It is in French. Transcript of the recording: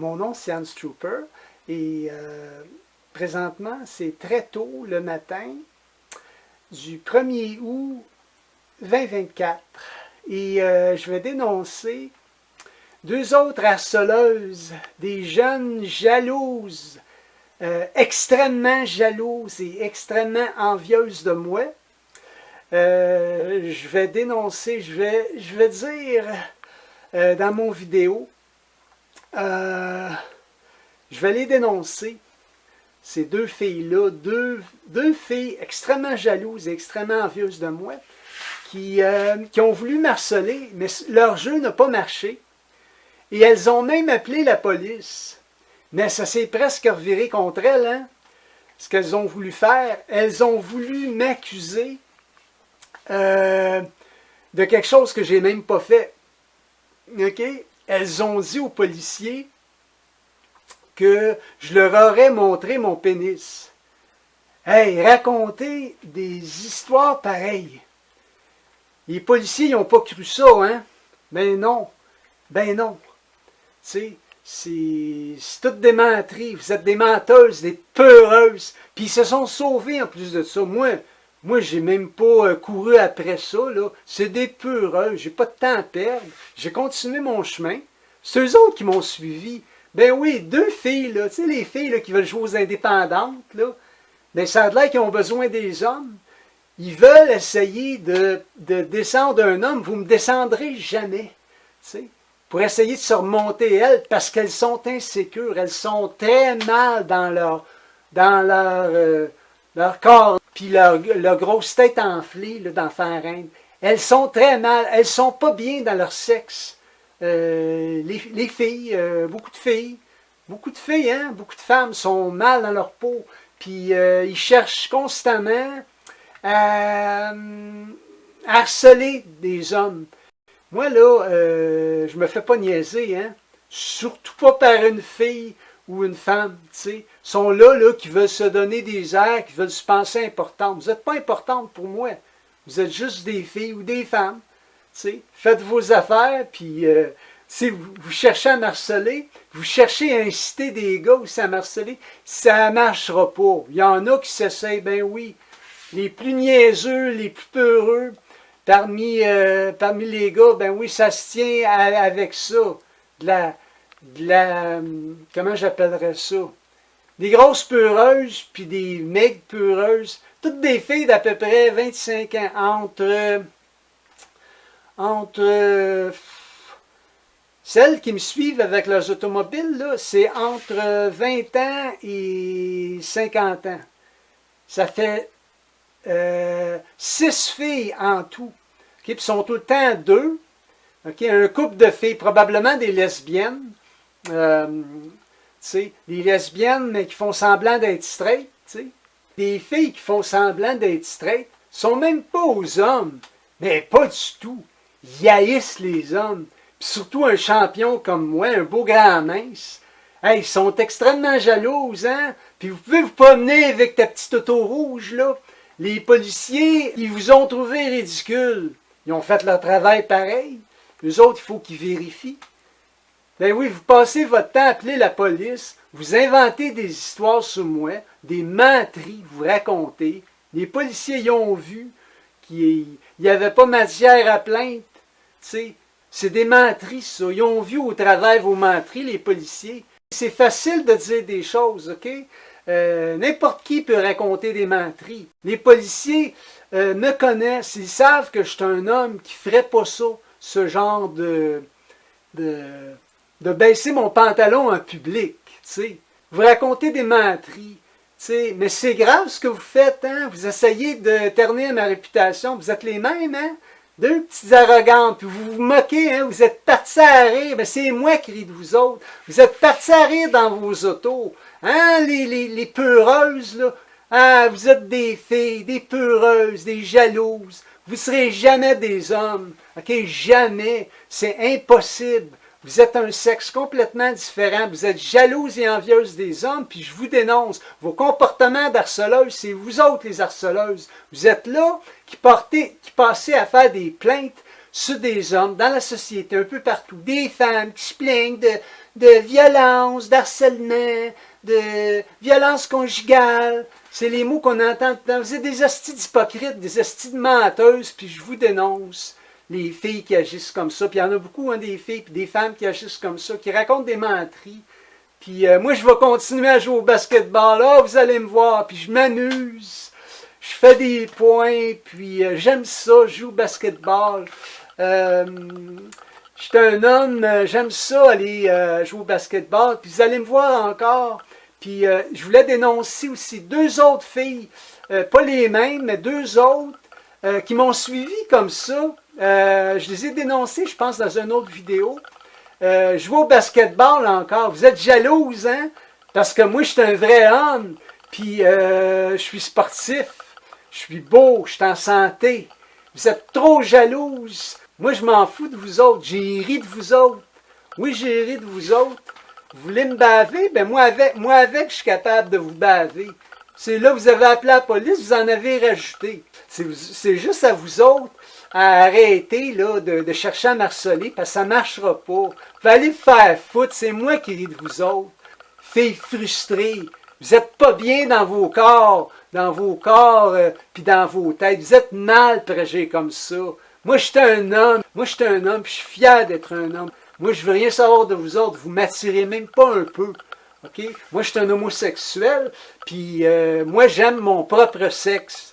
Mon nom, c'est Hans Trooper et présentement, c'est très tôt le matin du 1er août 2024 et je vais dénoncer deux autres harceleuses, des jeunes jalouses, extrêmement jalouses et extrêmement envieuses de moi. Je vais dénoncer, je vais dire dans mon vidéo, je vais les dénoncer, ces deux filles-là, deux filles extrêmement jalouses et extrêmement envieuses de moi, qui ont voulu m'harceler, mais leur jeu n'a pas marché. Et elles ont même appelé la police. Mais ça s'est presque reviré contre elles, hein? Ce qu'elles ont voulu faire, elles ont voulu m'accuser de quelque chose que j'ai même pas fait. OK? Elles ont dit aux policiers que je leur aurais montré mon pénis. Hey, raconter des histoires pareilles. Les policiers n'ont pas cru ça, hein? Ben non. Ben non. Tu sais, c'est toutes des menteries. Vous êtes des menteuses, des peureuses. Puis ils se sont sauvés en plus de ça. Moi j'ai même pas couru après ça, là. C'est des peureuses. J'ai pas de temps à perdre. J'ai continué mon chemin. C'est eux autres qui m'ont suivi. Ben oui, deux filles, là. Tu sais, les filles là, qui veulent jouer aux indépendantes, là. Ben ça a l'air qu'ils ont besoin des hommes. Ils veulent essayer de descendre un homme. Vous ne me descendrez jamais. Tu sais. Pour essayer de se remonter elles, parce qu'elles sont insécures, elles sont très mal dans leur corps, puis leur grosse tête enflée là, dans Farine. Elles sont très mal, elles sont pas bien dans leur sexe. Les filles, beaucoup de filles, hein, beaucoup de femmes sont mal dans leur peau, puis ils cherchent constamment à harceler des hommes. Moi, là, je me fais pas niaiser, hein. Surtout pas par une fille ou une femme, tu sais. Ils sont là, qui veulent se donner des airs, qui veulent se penser importantes. Vous n'êtes pas importantes pour moi. Vous êtes juste des filles ou des femmes, tu sais. Faites vos affaires, puis si vous cherchez à m'harceler, vous cherchez à inciter des gars aussi à m'harceler, ça ne marchera pas. Il y en a qui s'essayent, ben oui. Les plus niaiseux, les plus peureux, Parmi les gars, ben oui, ça se tient avec ça. Comment j'appellerais ça? Des grosses peureuses, puis des maigres peureuses. Toutes des filles d'à peu près 25 ans. Entre celles qui me suivent avec leurs automobiles, là, c'est entre 20 ans et 50 ans. Ça fait 6 filles en tout. Okay, puis sont tout le temps deux. Okay, un couple de filles, probablement des lesbiennes. Des lesbiennes, mais qui font semblant d'être straight. T'sais. Des filles qui font semblant d'être straight sont même pas aux hommes. Mais pas du tout. Ils haïssent les hommes. Puis surtout un champion comme moi, un beau grand mince. Hey, ils sont extrêmement jalouses, hein? Puis vous pouvez vous promener avec ta petite auto rouge, là. Les policiers, ils vous ont trouvé ridicule. Ils ont fait leur travail pareil. Eux autres, il faut qu'ils vérifient. Ben oui, vous passez votre temps à appeler la police, vous inventez des histoires sur moi, des menteries, vous racontez. Les policiers y ont vu qu'il n'y avait pas matière à plainte. C'est des menteries, ça. Ils ont vu au travers vos menteries, les policiers. C'est facile de dire des choses, OK? N'importe qui peut raconter des menteries. Les policiers me connaissent, ils savent que je suis un homme qui ne ferait pas ça, ce genre de baisser mon pantalon en public. T'sais. Vous racontez des menteries, t'sais. Mais c'est grave ce que vous faites, hein? Vous essayez de ternir ma réputation, vous êtes les mêmes, hein? Deux petites arrogantes, puis vous vous moquez, hein? Vous êtes partis à rire, mais c'est moi qui ris de vous autres. Vous êtes partis à rire dans vos autos. Hein, les peureuses, là? Ah, vous êtes des filles, des peureuses, des jalouses. Vous ne serez jamais des hommes. OK? Jamais. C'est impossible. Vous êtes un sexe complètement différent. Vous êtes jalouses et envieuses des hommes, puis je vous dénonce. Vos comportements d'harceleuses, c'est vous autres les harceleuses. Vous êtes là qui passez à faire des plaintes sur des hommes dans la société, un peu partout. Des femmes qui se plaignent de violence, d'harcèlement, de violence conjugale. C'est les mots qu'on entend. Vous êtes des hosties d'hypocrites, des hosties de menteuses, puis je vous dénonce les filles qui agissent comme ça. Puis il y en a beaucoup, hein, des filles puis des femmes qui agissent comme ça, qui racontent des menteries. Puis moi, je vais continuer à jouer au basketball. Là, vous allez me voir, puis je m'amuse. Je fais des points, puis j'aime ça, je joue au basketball. Je suis un homme, j'aime ça, aller jouer au basketball. Puis vous allez me voir encore. Puis je voulais dénoncer aussi 2 autres filles, pas les mêmes, mais 2 autres, qui m'ont suivi comme ça. Je les ai dénoncées, je pense, dans une autre vidéo. Je joue au basketball encore. Vous êtes jalouse, hein? Parce que moi, je suis un vrai homme. Puis, je suis sportif. Je suis beau. Je suis en santé. Vous êtes trop jalouse. Moi, je m'en fous de vous autres. J'ai ri de vous autres. Oui, j'ai ri de vous autres. Vous voulez me baver? Ben moi avec, je suis capable de vous baver. C'est là, vous avez appelé la police, vous en avez rajouté. C'est juste à vous autres à arrêter là, de chercher à m'harceler, parce que ça ne marchera pas. Vous allez vous faire foutre, c'est moi qui ris de vous autres. Filles frustrées, vous n'êtes pas bien dans vos corps, puis dans vos têtes. Vous êtes mal prégés comme ça. Moi, je suis un homme, puis je suis fier d'être un homme. Moi, je veux rien savoir de vous autres, vous m'attirez même pas un peu. OK? Moi, je suis un homosexuel, puis moi, j'aime mon propre sexe.